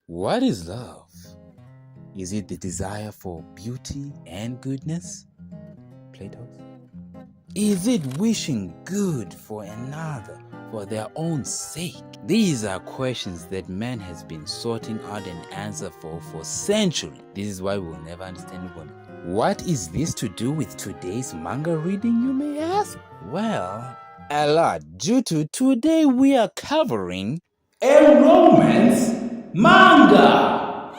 What is love? Is it the desire for beauty and goodness? Plato's. Is it wishing good for another for their own sake? These are questions that man has been sorting out an answer for centuries. This is why we'll never understand women. What is this to do with today's manga reading, you may ask? Well, a lot, due to today we are covering a romance manga.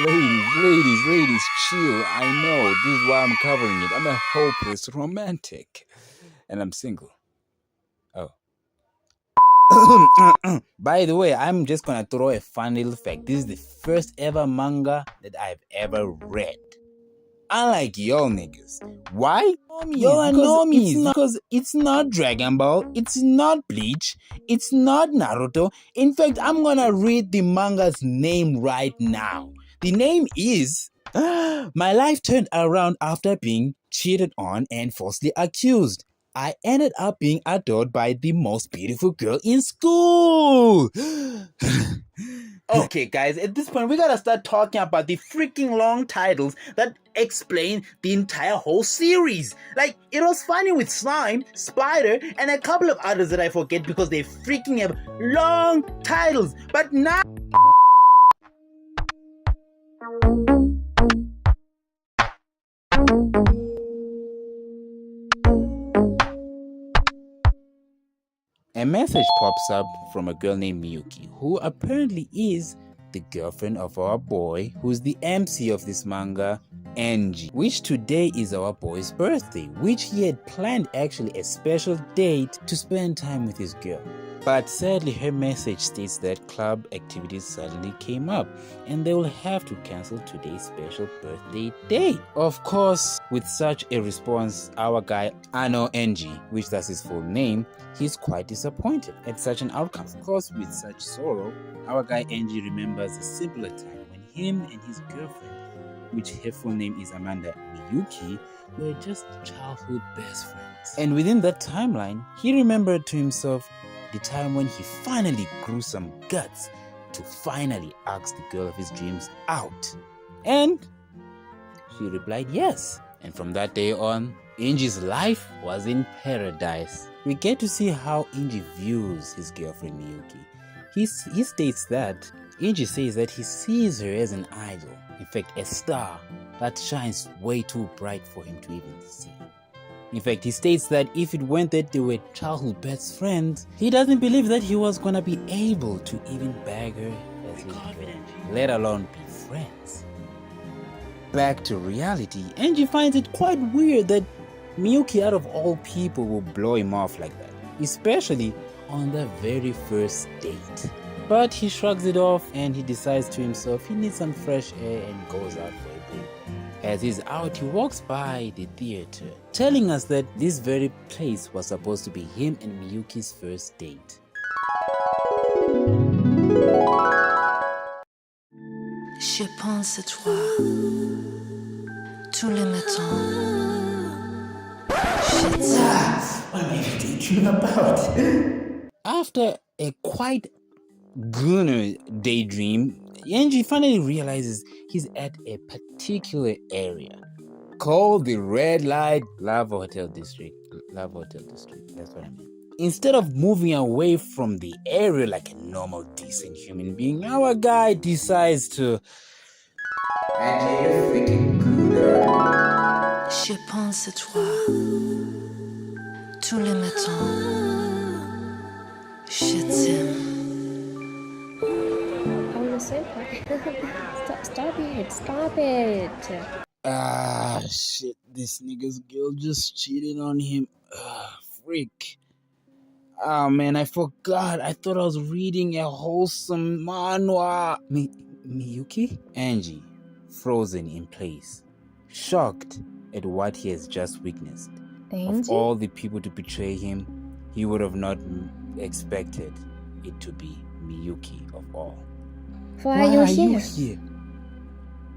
Ladies, chill. I know, this is why I'm covering it. I'm a hopeless romantic. And I'm single. Oh. By the way, I'm just gonna throw a fun little fact. This is the first ever manga that I've ever read. Unlike y'all niggas. Why? Y'all are normies. Because it's not Dragon Ball, it's not Bleach, it's not Naruto. In fact, I'm gonna read the manga's name right now. The name is My Life Turned Around After Being Cheated On and Falsely Accused. I ended up being adored by the most beautiful girl in school. Okay, guys, at this point, we gotta start talking about the freaking long titles that explain the entire whole series. Like, it was funny with Slime, Spider, and a couple of others that I forget because they freaking have long titles. But now... A message pops up from a girl named Miyuki, who apparently is the girlfriend of our boy, who's the MC of this manga, Angie, which today is our boy's birthday, which he had planned actually a special date to spend time with his girl. But sadly, her message states that club activities suddenly came up and they will have to cancel today's special birthday date. Of course, with such a response, our guy Ano Enji, which that's his full name, he's quite disappointed at such an outcome. Of course, with such sorrow, our guy Enji remembers a simpler time when him and his girlfriend, which her full name is Amanda Miyuki, were just childhood best friends. And within that timeline, he remembered to himself the time when he finally grew some guts to finally ask the girl of his dreams out. And she replied yes. And from that day on, Inji's life was in paradise. We get to see how Inji views his girlfriend Miyuki. He states that Inji says that he sees her as an idol, in fact a star that shines way too bright for him to even see. In fact, he states that if it weren't that they were childhood best friends, he doesn't believe that he was gonna be able to even bag her as his girl, let alone be friends. Back to reality, Angie finds it quite weird that Miyuki out of all people will blow him off like that, especially on the very first date. But he shrugs it off and he decides to himself he needs some fresh air and goes out for a break. As he's out, he walks by the theater, telling us that this very place was supposed to be him and Miyuki's first date. Je pense à toi tous les matins. What am I thinking about? After a quite gooner daydream, Angie finally realizes he's at a particular area called the Red Light Lava Hotel District. Lava Hotel District, that's what I mean. Instead of moving away from the area like a normal, decent human being, our guy decides to... Angie, you're freaking gooner. Je pense à toi tous les matins. Je t'aime. Stop it. Ah, shit, this nigga's girl just cheated on him. Freak. Oh man, I forgot. I thought I was reading a wholesome manhwa. Miyuki? Angie, frozen in place, shocked at what he has just witnessed. Angie? Of all the people to betray him, he would have not expected it to be Miyuki of all. Why are you here?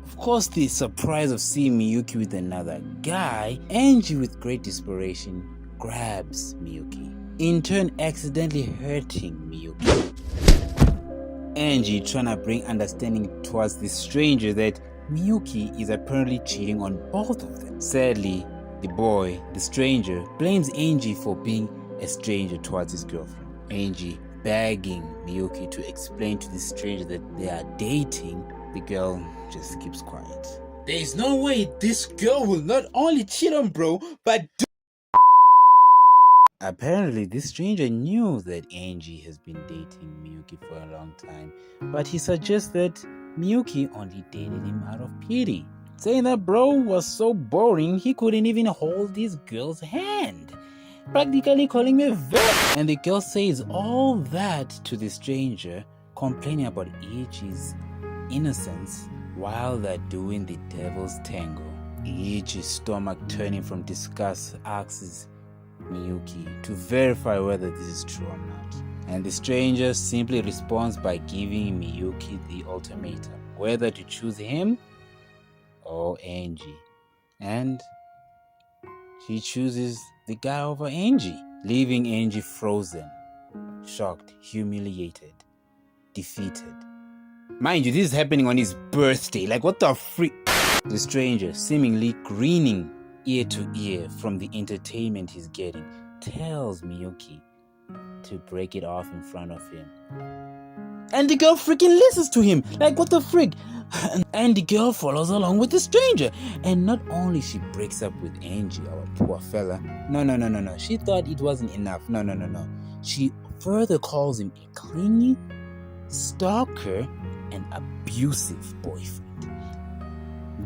Of course, the surprise of seeing Miyuki with another guy, Angie with great desperation grabs Miyuki, in turn accidentally hurting Miyuki. Angie trying to bring understanding towards the stranger that Miyuki is apparently cheating on both of them. Sadly, the boy, the stranger, blames Angie for being a stranger towards his girlfriend. Angie begging Miyuki to explain to the stranger that they are dating. The girl just keeps quiet. There is no way this girl will not only cheat on bro, but apparently, this stranger knew that Angie has been dating Miyuki for a long time, but he suggests that Miyuki only dated him out of pity, saying that bro was so boring he couldn't even hold this girl's hand, practically calling me a vet. And the girl says all that to the stranger, complaining about Ichi's innocence while they're doing the devil's tango. Ichi's stomach turning from disgust asks Miyuki to verify whether this is true or not. And the stranger simply responds by giving Miyuki the ultimatum, whether to choose him or Angie. And she chooses the guy over Angie, leaving Angie frozen, shocked, humiliated, defeated. Mind you, this is happening on his birthday. Like, what the freak? The stranger, seemingly grinning ear to ear from the entertainment he's getting, tells Miyuki to break it off in front of him. And the girl freaking listens to him. Like, what the freak? And the girl follows along with the stranger. And not only she breaks up with Angie, our poor fella. No. She thought it wasn't enough. No. She further calls him a clingy stalker and abusive boyfriend.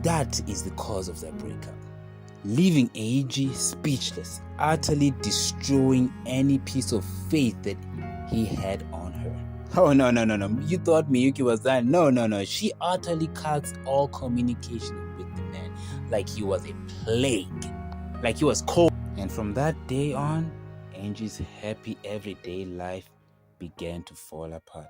That is the cause of their breakup, leaving Angie speechless, utterly destroying any piece of faith that he had on her. Oh no. You thought Miyuki was that? No. She utterly cuts all communication with the man like he was a plague, like he was cold. And from that day on, Angie's happy everyday life began to fall apart.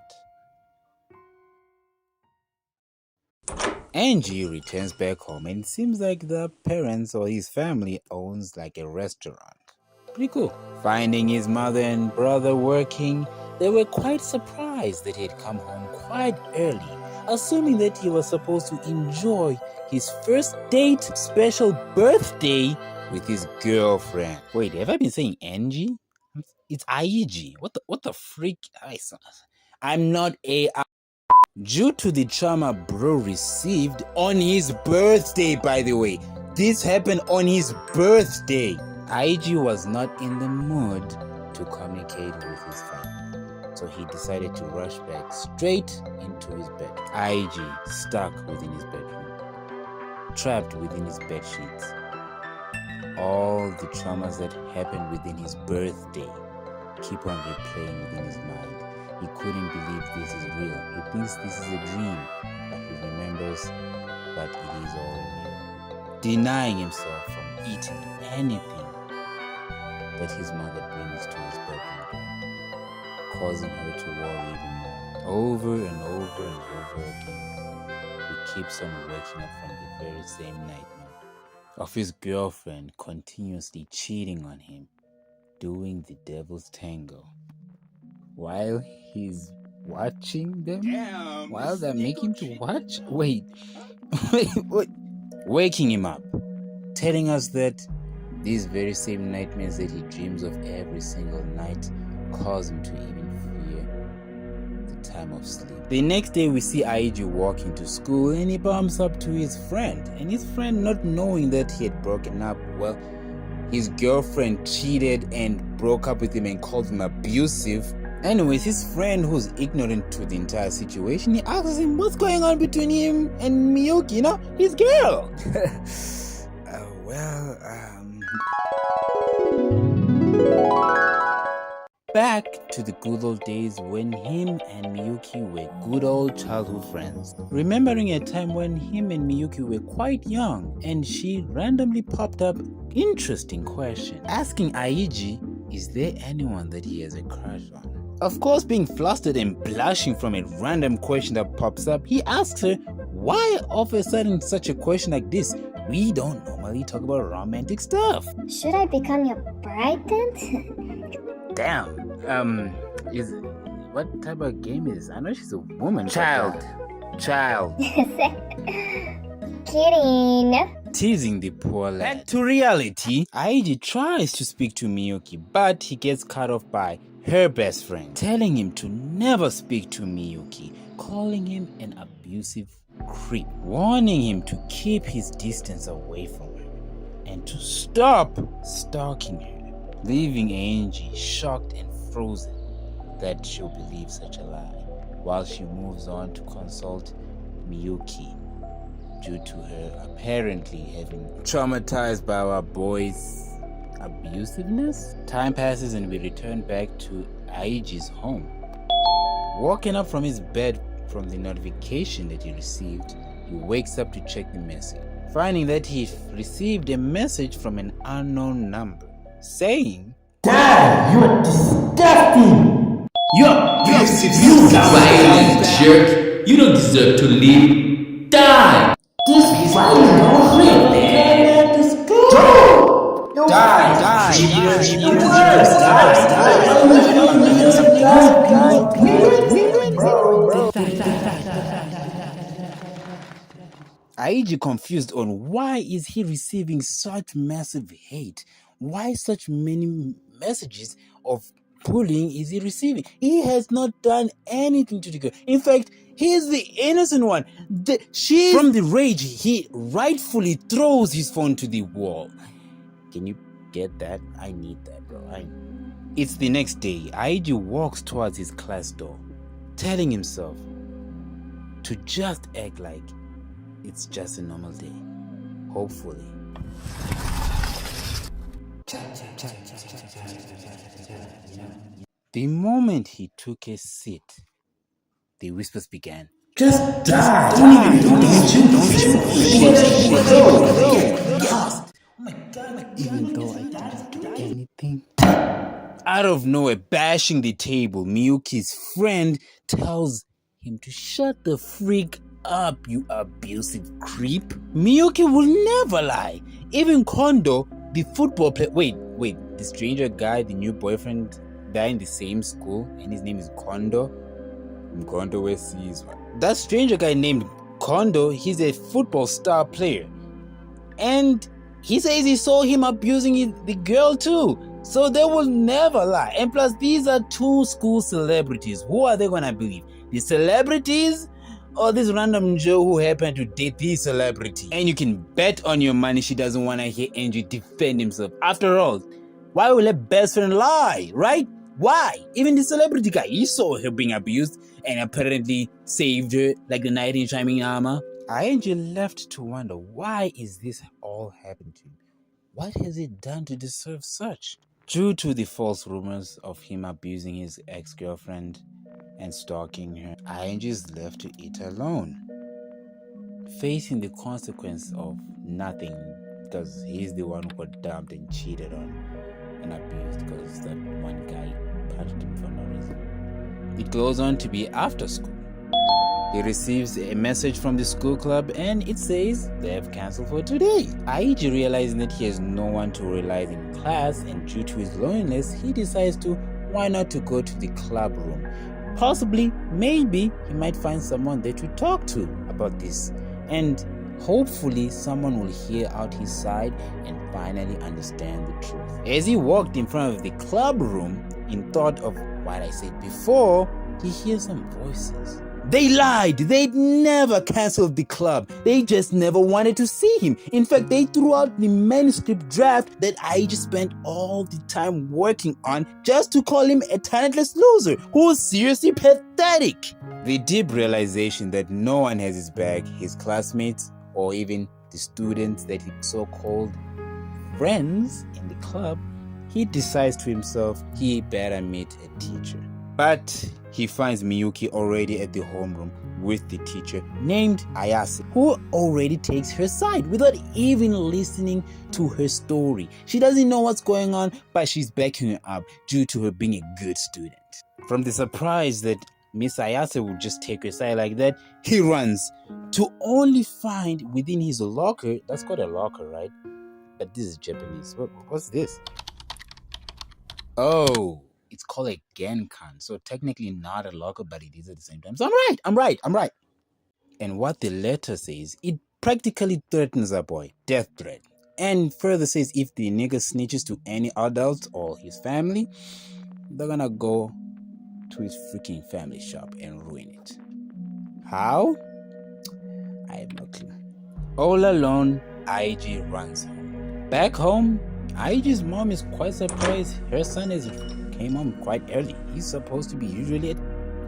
Angie returns back home and it seems like the parents or his family owns like a restaurant. Pretty cool. Finding his mother and brother working, they were quite surprised that he had come home quite early, assuming that he was supposed to enjoy his first date special birthday with his girlfriend. Wait, have I been saying Angie? It's Aiji. What the freak? I'm not a... Due to the trauma bro received on his birthday, by the way. This happened on his birthday. Aiji was not in the mood to communicate with his family, so he decided to rush back straight into his bed. Aiji stuck within his bedroom, trapped within his bed sheets. All the traumas that happened within his birthday keep on replaying within his mind. He couldn't believe this is real. He thinks this is a dream that he remembers, but it is all real. Denying himself from eating anything that his mother brings to his bedroom, causing her to worry even more. Over and over again, he keeps on waking up from the very same nightmare of his girlfriend continuously cheating on him, doing the devil's tango, while he's watching them. Damn, While they're this making nigga to shit. watch. Wait. Waking him up, telling us that these very same nightmares that he dreams of every single night cause him to even fear the time of sleep. The next day we see Aiji walking to school and he bumps up to his friend, and his friend, not knowing that he had broken up, well, his girlfriend cheated and broke up with him and called him abusive. Anyways, his friend, who's ignorant to the entire situation, he asks him what's going on between him and Miyuki, his girl. Back to the good old days when him and Miyuki were good old childhood friends. Remembering a time when him and Miyuki were quite young and she randomly popped up interesting question, asking Aiji, is there anyone that he has a crush on? Of course, being flustered and blushing from a random question that pops up, he asks her, why all of a sudden such a question like this? We don't normally talk about romantic stuff. Should I become your bride then? Damn. What type of game is this? I know she's a woman. Child. Kidding. Teasing the poor lad. Back to reality, Aiji tries to speak to Miyuki, but he gets cut off by her best friend, telling him to never speak to Miyuki, calling him an abusive creep, warning him to keep his distance away from her and to stop stalking her, leaving Angie shocked and frozen that she'll believe such a lie, while she moves on to consult Miyuki due to her apparently having traumatized by our boy's abusiveness. Time passes and we return back to Aiji's home. Waking up from his bed from the notification that he received, he wakes up to check the message, finding that he received a message from an unknown number saying, Dad, you're disgusting! You're violent jerk! You don't deserve to live! Die! This violent don't live! Aiji confused on why is he receiving such massive hate? Why such many messages of bullying is he receiving? He has not done anything to the girl. In fact, he is the innocent one. From the rage, he rightfully throws his phone to the wall. Can you get that? I need that, bro. It's the next day. Aiji walks towards his class door, telling himself to just act like it's just a normal day. Hopefully. The moment he took a seat, the whispers began. Just die! Even though I didn't do anything. Out of nowhere, bashing the table, Miyuki's friend tells him to shut the freak up, you abusive creep. Miyuki will never lie. Even Kondo, the football player. Wait, the stranger guy, the new boyfriend, they're in the same school, and his name is Kondo. Kondo West sees that stranger guy named Kondo. He's a football star player, and he says he saw him abusing the girl too. So they will never lie. And plus, these are two school celebrities. Who are they gonna believe? The celebrities or this random Joe who happened to date the celebrity? And you can bet on your money she doesn't want to hear Angie defend himself. After all, why will her best friend lie, right? Why? Even the celebrity guy, he saw her being abused and apparently saved her like the knight in shining armor. Angie left to wonder, why is this all happening to him? What has he done to deserve such? Due to the false rumors of him abusing his ex-girlfriend and stalking her, Angie is left to eat alone, facing the consequence of nothing because he's the one who got dumped and cheated on and abused because that one guy punched him for no reason. It goes on to be after school. He receives a message from the school club and it says they have cancelled for today. Aiji, realizing that he has no one to rely on in class and due to his loneliness, he decides to why not to go to the club room. Possibly, maybe, he might find someone there to talk to about this. And hopefully someone will hear out his side and finally understand the truth. As he walked in front of the club room, in thought of what I said before, he hears some voices. They lied. They'd never cancelled the club. They just never wanted to see him. In fact, they threw out the manuscript draft that I just spent all the time working on just to call him a talentless loser who was seriously pathetic. The deep realization that no one has his back, his classmates, or even the students that he so-called friends in the club, he decides to himself he better meet a teacher. But he finds Miyuki already at the homeroom with the teacher named Ayase, who already takes her side without even listening to her story. She doesn't know what's going on, but she's backing her up due to her being a good student. From the surprise that Miss Ayase will just take her side like that, he runs to only find within his locker, that's called a locker, right? But this is Japanese. What's this? Oh, It's called a genkan. So technically not a locker, but it is at the same time. So I'm right. And what the letter says, it practically threatens our boy. Death threat. And further says if the nigga snitches to any adult or his family, they're gonna go to his freaking family shop and ruin it. How? I have no clue. All alone, IG runs home. Back home, IG's mom is quite surprised her son has came home quite early. He's supposed to be usually at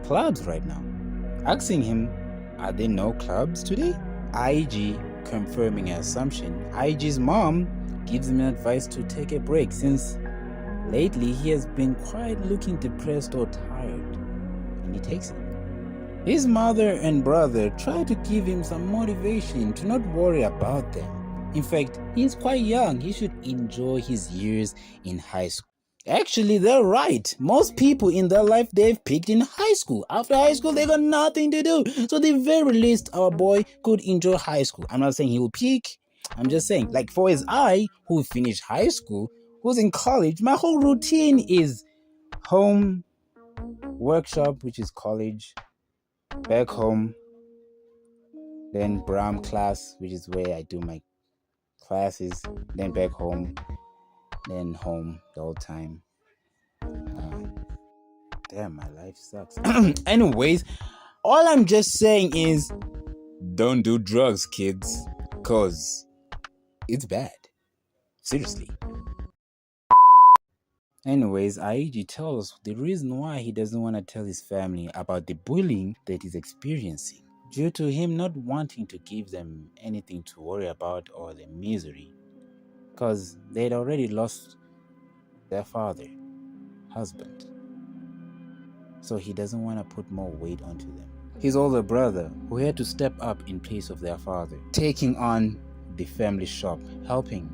clubs right now. Asking him, are there no clubs today? IG confirming her assumption. IG's mom gives him advice to take a break since lately he has been quite looking depressed or tired, and he takes it. His mother and brother try to give him some motivation to not worry about them. In fact, he's quite young. He should enjoy his years in high school. Actually, they're right. Most people in their life, they've peaked in high school. After high school, they got nothing to do. So the very least, our boy could enjoy high school. I'm not saying he will peak. I'm just saying, like for his eye, who finished high school, who's in college, my whole routine is home, workshop, which is college, back home, then Brahm class, which is where I do my classes, then back home, then home the whole time. Damn, my life sucks. Anyways, all I'm just saying is don't do drugs, kids, cause it's bad. Seriously. Anyways, Aiji tells us the reason why he doesn't want to tell his family about the bullying that he's experiencing, due to him not wanting to give them anything to worry about or the misery, because they'd already lost their father, husband. So he doesn't want to put more weight onto them. His older brother, who had to step up in place of their father, taking on the family shop, helping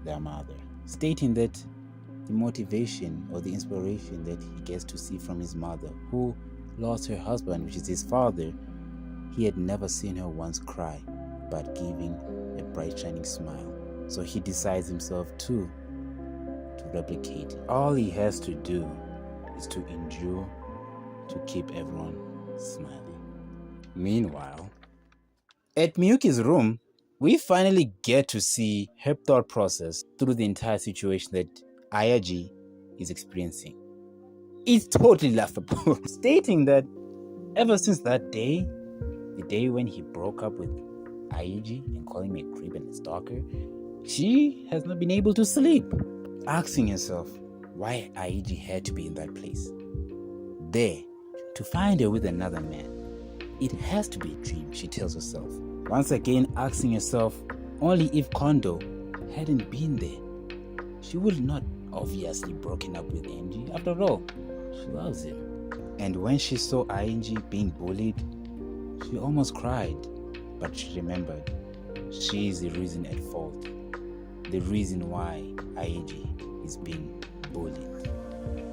their mother, stating that the motivation or the inspiration that he gets to see from his mother, who lost her husband, which is his father, he had never seen her once cry, but giving a bright shining smile. So he decides himself too to replicate. All he has to do is to endure, to keep everyone smiling. Meanwhile, at Miyuki's room, we finally get to see her thought process through the entire situation that Ayaji is experiencing. It's totally laughable, stating that ever since that day, the day when he broke up with Ayaji and calling me a creep and a stalker, she has not been able to sleep, asking herself why Ayaji had to be in that place, there, to find her with another man. It has to be a dream, she tells herself. Once again asking herself, only if Kondo hadn't been there, she would not obviously broken up with Angie. After all, she loves him. And when she saw Angie being bullied, she almost cried. But she remembered, she is the reason at fault. The reason why Angie is being bullied.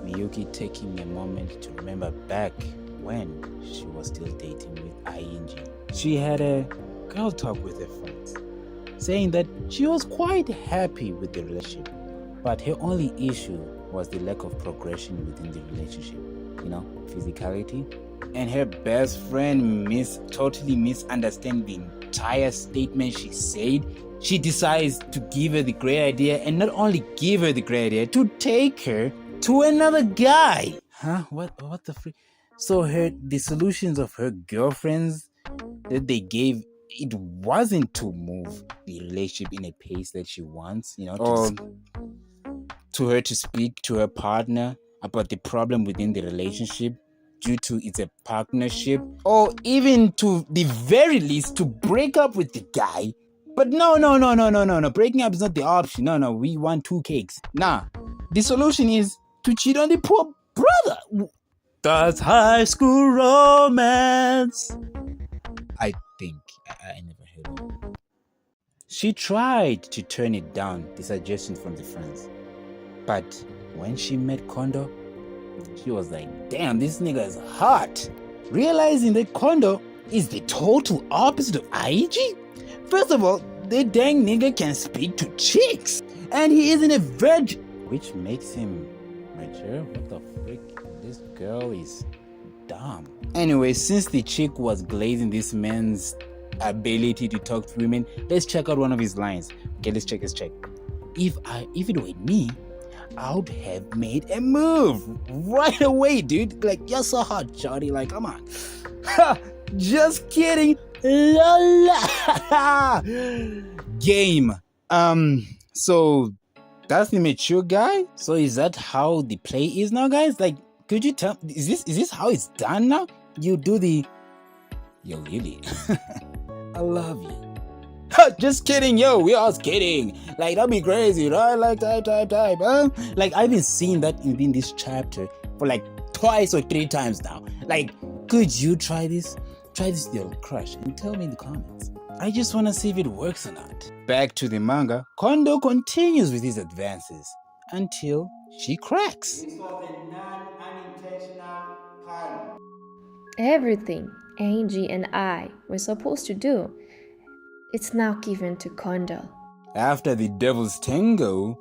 Miyuki taking a moment to remember back when she was still dating with Angie. She had a girl talk with her friends, saying that she was quite happy with the relationship, but her only issue was the lack of progression within the relationship, physicality. And her best friend totally misunderstand the entire statement she said. She decides to give her the great idea, and not only give her the great idea, to take her to another guy. Huh? What the freak? So the solutions of her girlfriends that they gave, it wasn't to move the relationship in a pace that she wants, to her to speak to her partner about the problem within the relationship due to it's a partnership, or even to the very least to break up with the guy. But no, breaking up is not the option. No, we want two cakes. Nah, the solution is to cheat on the poor brother. That's high school romance. I think I never heard of it. She tried to turn it down, the suggestion from the friends. But when she met Kondo, she was like, damn, this nigga is hot. Realizing that Kondo is the total opposite of Aiji. First of all, the dang nigga can speak to chicks. And he isn't a virgin, which makes him mature. What the this girl is dumb. Anyway, since the chick was glazing this man's ability to talk to women, let's check out one of his lines. Okay, let's check. If it were me, I would have made a move right away, dude. Like, you're so hot, shawty. Like, come on. Ha! Just kidding. La la. Game. So that's the mature guy. So is that how the play is now, guys? Like, could you tell? Is this how it's done now? You do the, yo, Lily. I love you. Just kidding, yo. We're all kidding. Like, that'd be crazy, right? Like, type. Huh? Like, I've been seeing that in this chapter for like twice or 3 times now. Like, could you try this? Try this with your crush and tell me in the comments. I just want to see if it works or not. Back to the manga, Kondo continues with his advances until she cracks. This was a non-unintentional pun. Everything Angie and I were supposed to do, it's now given to Kondo. After the devil's tango,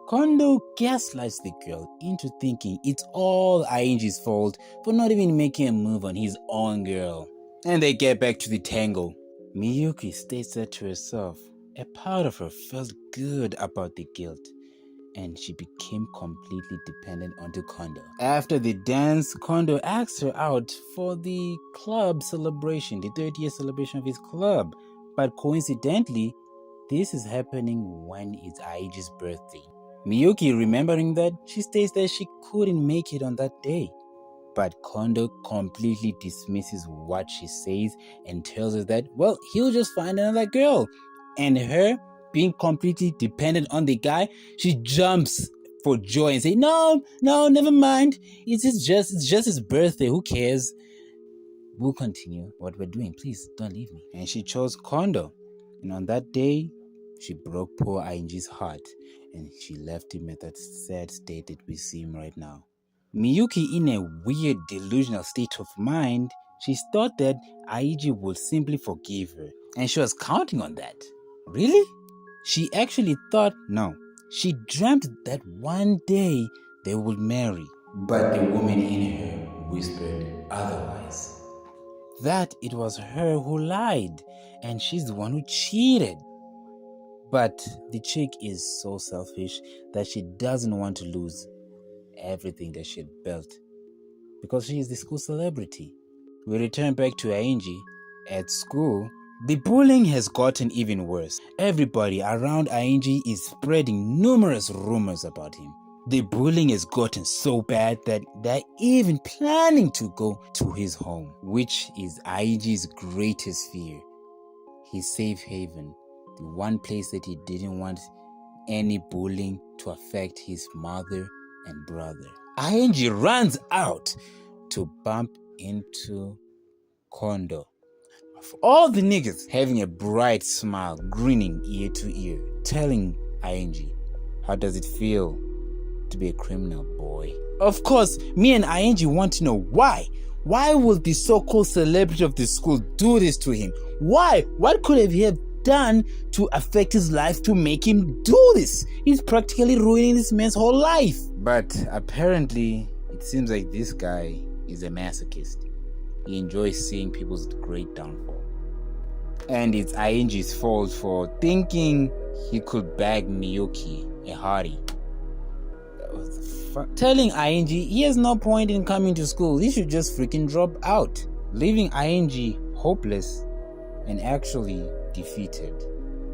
Kondo gaslights the girl into thinking it's all Ainji's fault for not even making a move on his own girl. And they get back to the tango. Miyuki states that to herself. A part of her felt good about the guilt, and she became completely dependent onto Kondo. After the dance, Kondo asks her out for the club celebration, the 30th celebration of his club. But coincidentally, this is happening when it's Aiji's birthday. Miyuki, remembering that, she states that she couldn't make it on that day. But Kondo completely dismisses what she says and tells her that, well, he'll just find another girl. And her, being completely dependent on the guy, she jumps for joy and says, no, never mind. It's just his birthday. Who cares? We'll continue what we're doing. Please don't leave me. And she chose Kondo. And on that day, she broke poor Ainji's heart. And she left him at that sad state that we see him right now. Miyuki, in a weird delusional state of mind, she thought that Aiji would simply forgive her. And she was counting on that. Really? She actually thought, no. She dreamt that one day they would marry. But the woman in her whispered otherwise. That it was her who lied, and she's the one who cheated. But the chick is so selfish that she doesn't want to lose everything that she had built because she is the school celebrity. We return back to Ainji. At school, the bullying has gotten even worse. Everybody around Ainji is spreading numerous rumors about him. The bullying has gotten so bad that they're even planning to go to his home, which is Ainji's greatest fear. His safe haven, the one place that he didn't want any bullying to affect his mother and brother. Ainji runs out to bump into Kondo. Of all the niggas having a bright smile, grinning ear to ear, telling Ainji, how does it feel to be a criminal, boy? Of course, me and Ainji want to know why. Why would the so-called celebrity of the school do this to him? Why? What could he have done to affect his life to make him do this? He's practically ruining this man's whole life. But apparently, it seems like this guy is a masochist. He enjoys seeing people's great downfall. And it's Ainji's fault for thinking he could bag Miyuki, a hottie. What the fuck? Telling Ainji he has no point in coming to school. He should just freaking drop out. Leaving Ainji hopeless and actually defeated.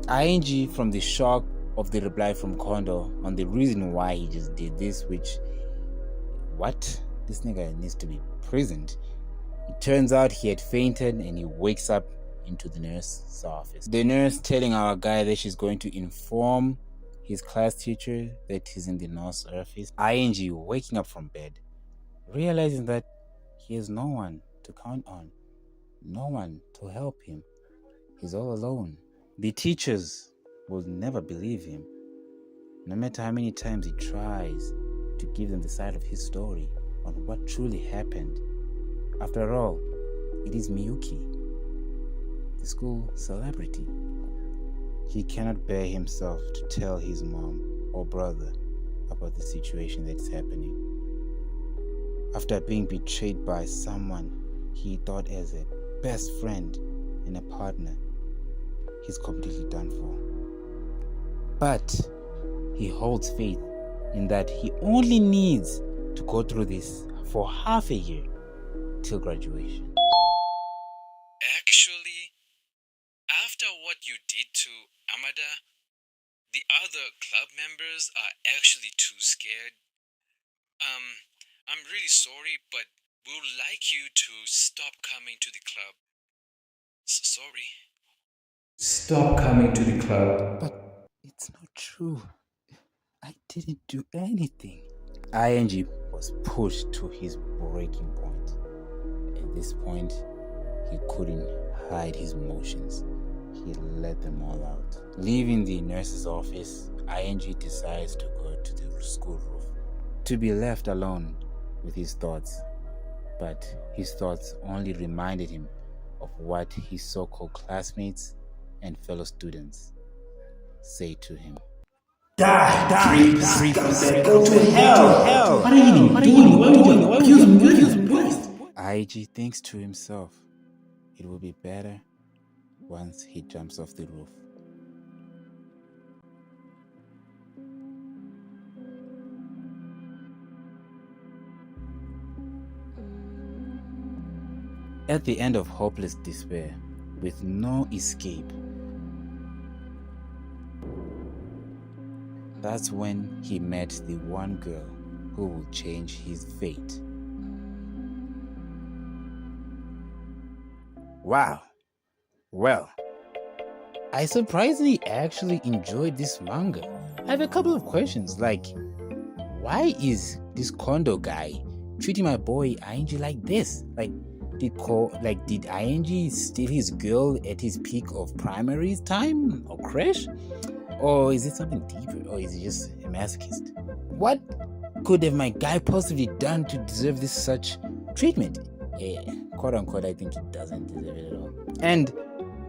Ainji, from the shock of the reply from Kondo on the reason why he just did this, which, what? This nigga needs to be imprisoned. It turns out he had fainted and he wakes up into the nurse's office. The nurse telling our guy that she's going to inform his class teacher that he's in the nurse's office. Ainji waking up from bed, realizing that he has no one to count on, no one to help him. He's all alone. The teachers will never believe him, no matter how many times he tries to give them the side of his story on what truly happened. After all, it is Miyuki, the school celebrity. He cannot bear himself to tell his mom or brother about the situation that's happening. after being betrayed by someone he thought as a best friend and a partner. He's completely done for. But he holds faith in that he only needs to go through this for half a year till graduation. Actually, after what you did to Amada, the other club members are actually too scared. I'm really sorry, but we would like you to stop coming to the club. Sorry. Stop coming to the club. But it's not true. I didn't do anything. ING was pushed to his breaking point. At this point, he couldn't hide his emotions. He let them all out. Leaving the nurse's office, ING decides to go to the school roof to be left alone with his thoughts. But his thoughts only reminded him of what his so-called classmates and fellow students say to him. Die! Go to hell! What are you even doing? Why would you abuse me? IG thinks to himself, it will be better once he jumps off the roof. At the end of hopeless despair, with no escape, that's when he met the one girl who will change his fate. Wow. Well, I surprisingly actually enjoyed this manga. I have a couple of questions, like, why is this condo guy treating my boy ING like this? Like, did ING steal his girl at his peak of primary time or crash? Or is it something deeper? Or is he just a masochist? What could have my guy possibly done to deserve this such treatment? Yeah, quote unquote, I think he doesn't deserve it at all. And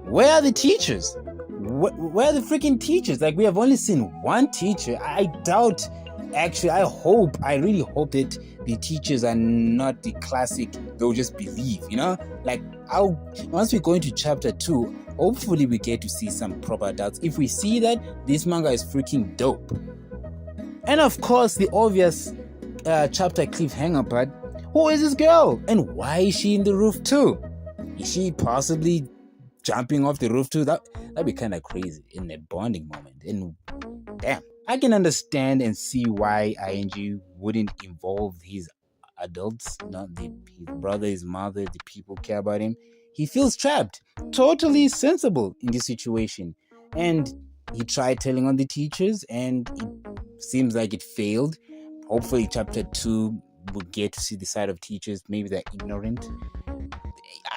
where are the teachers? Where are the freaking teachers? Like, we have only seen one teacher. I doubt, actually, I really hope that the teachers are not the classic, they'll just believe, you know? Like, once we go into chapter 2, hopefully we get to see some proper adults. If we see that, this manga is freaking dope. And of course, the obvious chapter cliffhanger part, who is this girl? And why is she in the roof too? Is she possibly jumping off the roof too? That'd be kind of crazy in a bonding moment. And damn, I can understand and see why ING wouldn't involve his adults, not his brother, his mother, the people who care about him. He feels trapped, totally sensible in this situation. And he tried telling on the teachers and it seems like it failed. Hopefully chapter 2 we'll get to see the side of teachers. Maybe they're ignorant.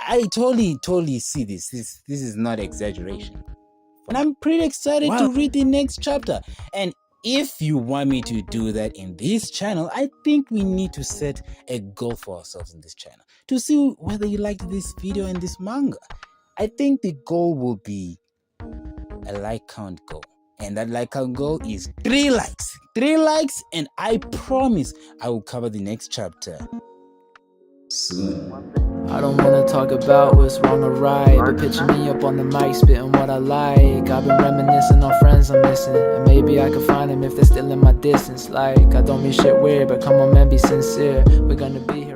I totally see this. This is not exaggeration. And I'm pretty excited to read the next chapter. And if you want me to do that in this channel, I think we need to set a goal for ourselves in this channel to see whether you liked this video and this manga. I think the goal will be a like count goal. And that like count goal is 3 likes. 3 likes, and I promise I will cover the next chapter soon. I don't wanna talk about what's wrong or right, but picture me up on the mic spitting what I like. I've been reminiscing on friends I'm missing, and maybe I can find them if they're still in my distance. Like, I don't mean shit weird, but come on man, be sincere. We're gonna be here